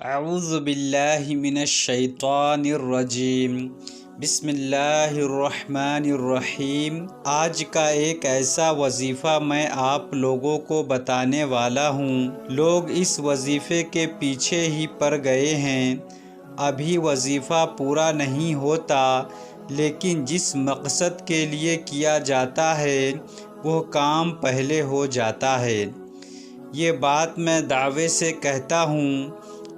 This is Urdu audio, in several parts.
اعوذ باللہ من الشیطان الرجیم بسم اللہ الرحمن الرحیم۔ آج کا ایک ایسا وظیفہ میں آپ لوگوں کو بتانے والا ہوں۔ لوگ اس وظیفے کے پیچھے ہی پڑ گئے ہیں۔ ابھی وظیفہ پورا نہیں ہوتا، لیکن جس مقصد کے لیے کیا جاتا ہے وہ کام پہلے ہو جاتا ہے۔ یہ بات میں دعوے سے کہتا ہوں،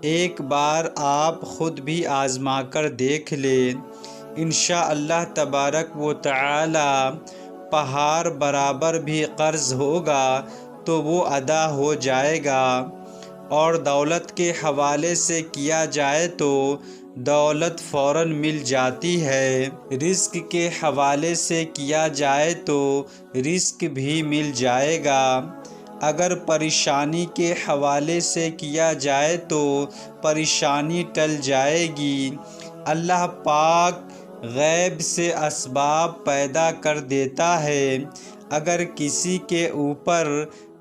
ایک بار آپ خود بھی آزما کر دیکھ لیں، انشاءاللہ تبارک و تعالی پہاڑ برابر بھی قرض ہوگا تو وہ ادا ہو جائے گا، اور دولت کے حوالے سے کیا جائے تو دولت فوراً مل جاتی ہے، رزق کے حوالے سے کیا جائے تو رزق بھی مل جائے گا، اگر پریشانی کے حوالے سے کیا جائے تو پریشانی ٹل جائے گی۔ اللہ پاک غیب سے اسباب پیدا کر دیتا ہے۔ اگر کسی کے اوپر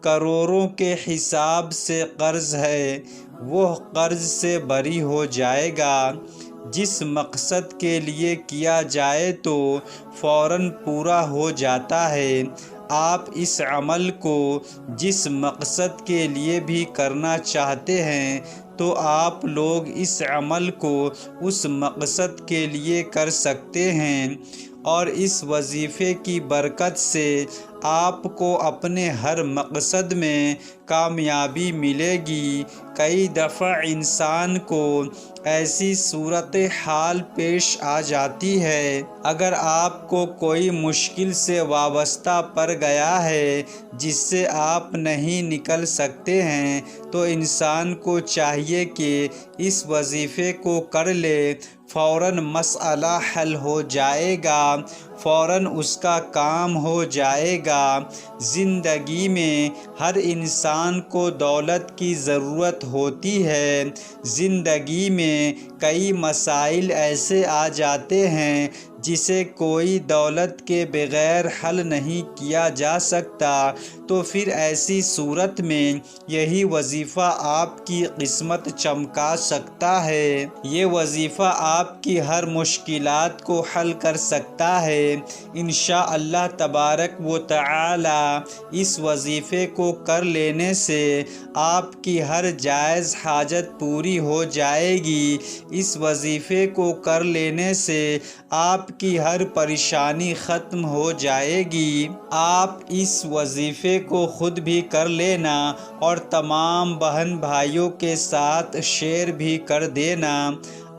کروڑوں کے حساب سے قرض ہے، وہ قرض سے بری ہو جائے گا۔ جس مقصد کے لیے کیا جائے تو فوراً پورا ہو جاتا ہے۔ آپ اس عمل کو جس مقصد کے لیے بھی کرنا چاہتے ہیں تو آپ لوگ اس عمل کو اس مقصد کے لیے کر سکتے ہیں، اور اس وظیفے کی برکت سے آپ کو اپنے ہر مقصد میں کامیابی ملے گی۔ کئی دفعہ انسان کو ایسی صورتحال پیش آ جاتی ہے، اگر آپ کو کوئی مشکل سے وابستہ پڑ گیا ہے جس سے آپ نہیں نکل سکتے ہیں، تو انسان کو چاہیے کہ اس وظیفے کو کر لے، فوراً مسئلہ حل ہو جائے گا، فوراً اس کا کام ہو جائے گا۔ زندگی میں ہر انسان کو دولت کی ضرورت ہوتی ہے۔ زندگی میں کئی مسائل ایسے آ جاتے ہیں جسے کوئی دولت کے بغیر حل نہیں کیا جا سکتا، تو پھر ایسی صورت میں یہی وظیفہ آپ کی قسمت چمکا سکتا ہے۔ یہ وظیفہ آپ کی ہر مشکلات کو حل کر سکتا ہے۔ انشاءاللہ تبارک و تعالی اس وظیفے کو کر لینے سے آپ کی ہر جائز حاجت پوری ہو جائے گی۔ اس وظیفے کو کر لینے سے آپ کی ہر پریشانی ختم ہو جائے گی۔ آپ اس وظیفے کو خود بھی کر لینا اور تمام بہن بھائیوں کے ساتھ شیئر بھی کر دینا۔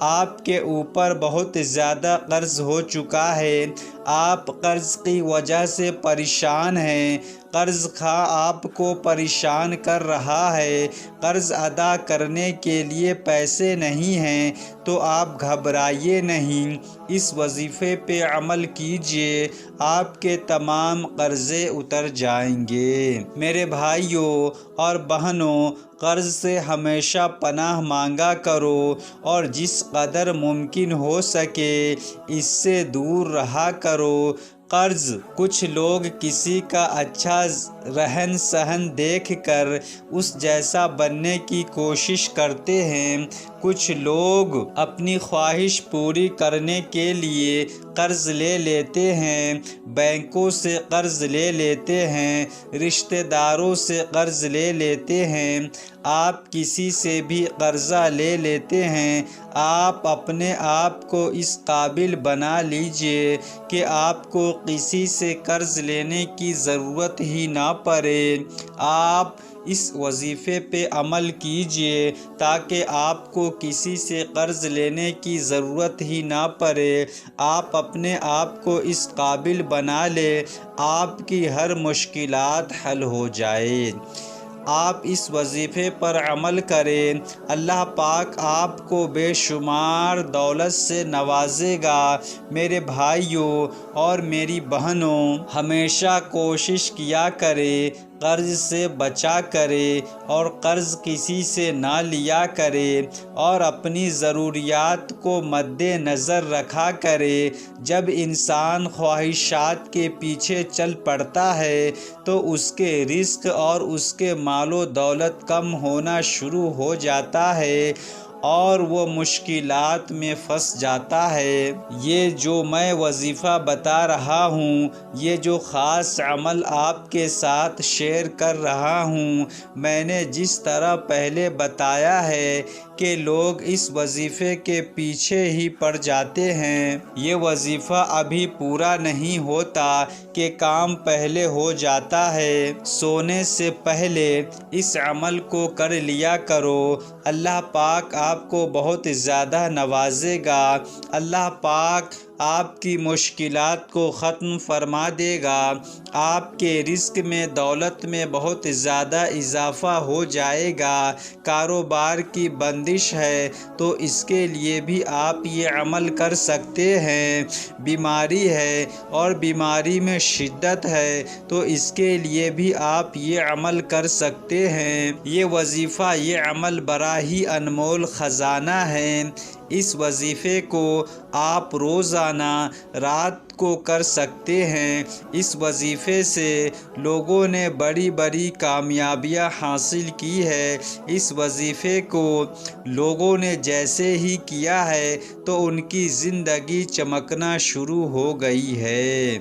آپ کے اوپر بہت زیادہ قرض ہو چکا ہے، آپ قرض کی وجہ سے پریشان ہیں، قرض خواہ آپ کو پریشان کر رہا ہے، قرض ادا کرنے کے لیے پیسے نہیں ہیں، تو آپ گھبرائیے نہیں، اس وظیفے پہ عمل کیجئے، آپ کے تمام قرضے اتر جائیں گے۔ میرے بھائیوں اور بہنوں، قرض سے ہمیشہ پناہ مانگا کرو، اور جس قدر ممکن ہو سکے اس سے دور رہا کرو۔ قرض، کچھ لوگ کسی کا اچھا رہن سہن دیکھ کر اس جیسا بننے کی کوشش کرتے ہیں، کچھ لوگ اپنی خواہش پوری کرنے کے لیے قرض لے لیتے ہیں، بینکوں سے قرض لے لیتے ہیں، رشتہ داروں سے قرض لے لیتے ہیں، آپ کسی سے بھی قرضہ لے لیتے ہیں۔ آپ اپنے آپ کو اس قابل بنا لیجئے کہ آپ کو کسی سے قرض لینے کی ضرورت ہی نہ پڑے۔ آپ اس وظیفے پہ عمل کیجئے تاکہ آپ کو کسی سے قرض لینے کی ضرورت ہی نہ پڑے۔ آپ اپنے آپ کو اس قابل بنا لیں، آپ کی ہر مشکلات حل ہو جائے۔ آپ اس وظیفے پر عمل کریں، اللہ پاک آپ کو بے شمار دولت سے نوازے گا۔ میرے بھائیوں اور میری بہنوں، ہمیشہ کوشش کیا کرے قرض سے بچا کرے اور قرض کسی سے نہ لیا کرے، اور اپنی ضروریات کو مد نظر رکھا کرے۔ جب انسان خواہشات کے پیچھے چل پڑتا ہے تو اس کے رزق اور اس کے مال و دولت کم ہونا شروع ہو جاتا ہے، اور وہ مشکلات میں پھنس جاتا ہے۔ یہ جو میں وظیفہ بتا رہا ہوں، یہ جو خاص عمل آپ کے ساتھ شیئر کر رہا ہوں، میں نے جس طرح پہلے بتایا ہے کہ لوگ اس وظیفے کے پیچھے ہی پڑ جاتے ہیں۔ یہ وظیفہ ابھی پورا نہیں ہوتا کہ کام پہلے ہو جاتا ہے۔ سونے سے پہلے اس عمل کو کر لیا کرو، اللہ پاک آپ کو بہت زیادہ نوازے گا۔ اللہ پاک آپ کی مشکلات کو ختم فرما دے گا۔ آپ کے رزق میں، دولت میں بہت زیادہ اضافہ ہو جائے گا۔ کاروبار کی بندش ہے تو اس کے لیے بھی آپ یہ عمل کر سکتے ہیں۔ بیماری ہے اور بیماری میں شدت ہے تو اس کے لیے بھی آپ یہ عمل کر سکتے ہیں۔ یہ وظیفہ، یہ عمل بڑا ہی انمول خزانہ ہے۔ اس وظیفے کو آپ روزانہ رات کو کر سکتے ہیں۔ اس وظیفے سے لوگوں نے بڑی بڑی کامیابیاں حاصل کی ہے۔ اس وظیفے کو لوگوں نے جیسے ہی کیا ہے تو ان کی زندگی چمکنا شروع ہو گئی ہے۔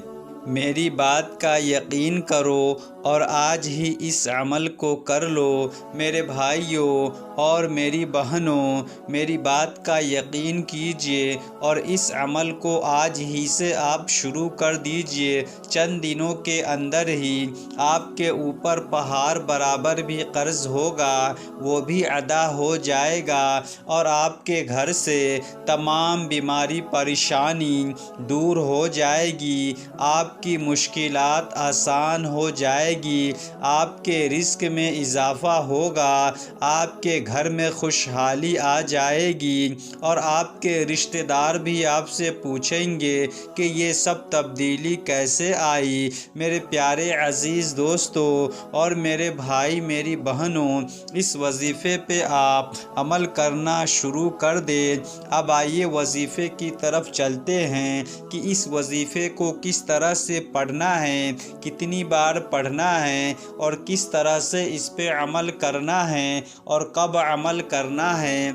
میری بات کا یقین کرو اور آج ہی اس عمل کو کر لو۔ میرے بھائیوں اور میری بہنوں، میری بات کا یقین کیجیے اور اس عمل کو آج ہی سے آپ شروع کر دیجیے۔ چند دنوں کے اندر ہی آپ کے اوپر پہاڑ برابر بھی قرض ہوگا، وہ بھی ادا ہو جائے گا اور آپ کے گھر سے تمام بیماری پریشانی دور ہو جائے گی۔ آپ کی مشکلات آسان ہو جائے گی، آپ کے رزق میں اضافہ ہوگا، آپ کے گھر میں خوشحالی آ جائے گی اور آپ کے رشتہ دار بھی آپ سے پوچھیں گے کہ یہ سب تبدیلی کیسے آئی۔ میرے پیارے عزیز دوستو اور میرے بھائی، میری بہنوں، اس وظیفے پہ آپ عمل کرنا شروع کر دیں۔ اب آئیے وظیفے کی طرف چلتے ہیں کہ اس وظیفے کو کس طرح سے پڑھنا ہے، کتنی بار پڑھنا ہے اور کس طرح سے اس پہ عمل کرنا ہے اور کب عمل کرنا ہے۔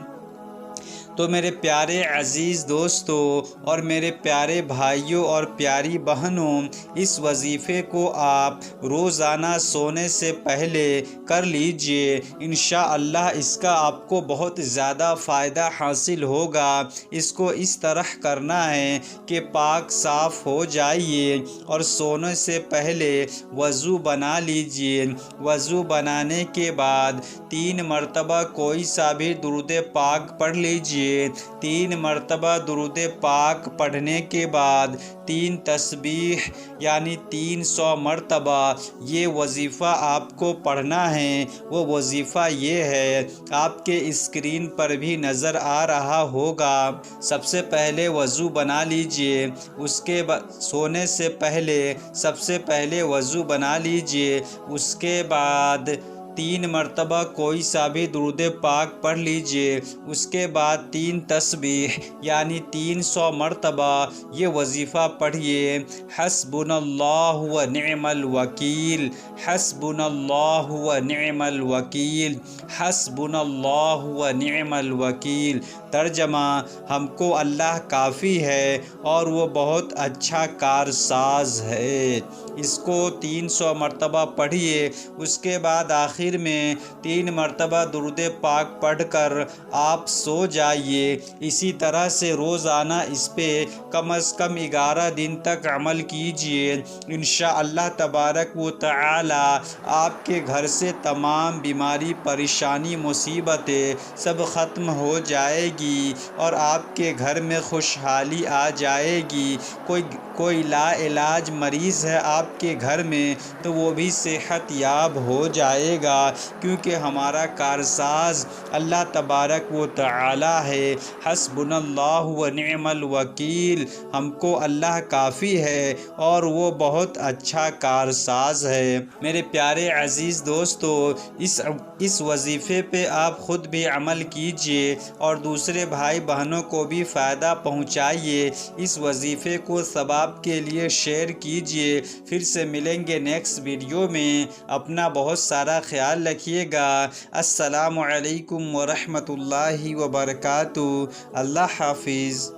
تو میرے پیارے عزیز دوستو اور میرے پیارے بھائیوں اور پیاری بہنوں، اس وظیفے کو آپ روزانہ سونے سے پہلے کر لیجئے۔ انشاءاللہ اس کا آپ کو بہت زیادہ فائدہ حاصل ہوگا۔ اس کو اس طرح کرنا ہے کہ پاک صاف ہو جائیے اور سونے سے پہلے وضو بنا لیجئے۔ وضو بنانے کے بعد 3 مرتبہ کوئی سا بھی درود پاک پڑھ لیجئے۔ 3 مرتبہ درود پاک پڑھنے کے بعد 3 تسبیح یعنی 300 مرتبہ یہ وظیفہ آپ کو پڑھنا ہے۔ وہ وظیفہ یہ ہے، آپ کے اسکرین پر بھی نظر آ رہا ہوگا۔ سب سے پہلے وضو بنا لیجئے، اس کے بعد سونے سے پہلے سب سے پہلے وضو بنا لیجئے، اس کے بعد 3 مرتبہ کوئی سا بھی درود پاک پڑھ لیجئے، اس کے بعد 3 تسبیح یعنی 300 مرتبہ یہ وظیفہ پڑھیے۔ حسبنا اللہ و نعم الوکیل، حسبنا اللہ و نعم الوکیل، حسبنا اللہ و نعم الوکیل۔ ترجمہ: ہم کو اللہ کافی ہے اور وہ بہت اچھا کارساز ہے۔ اس کو 300 مرتبہ پڑھیے، اس کے بعد آخر میں 3 مرتبہ درود پاک پڑھ کر آپ سو جائیے۔ اسی طرح سے روزانہ اس پہ کم از کم 11 دن تک عمل کیجیے۔ انشاءاللہ تبارک و تعالی آپ کے گھر سے تمام بیماری، پریشانی، مصیبتیں سب ختم ہو جائے گی اور آپ کے گھر میں خوشحالی آ جائے گی۔ کوئی لا علاج مریض ہے آپ کے گھر میں تو وہ بھی صحت یاب ہو جائے گا، کیونکہ ہمارا کارساز اللہ تبارک و تعالی ہے۔ حسبنا اللہ و نعم الوکیل، ہم کو اللہ کافی ہے اور وہ بہت اچھا کارساز ہے۔ میرے پیارے عزیز دوستو، اس وظیفے پہ آپ خود بھی عمل کیجئے اور دوسرے بھائی بہنوں کو بھی فائدہ پہنچائیے۔ اس وظیفے کو ثواب کے لیے شیئر کیجئے۔ پھر سے ملیں گے نیکسٹ ویڈیو میں۔ اپنا بہت سارا خیال خیال رکھیے گا۔ السلام علیکم ورحمۃ اللہ وبرکاتہ۔ اللہ حافظ۔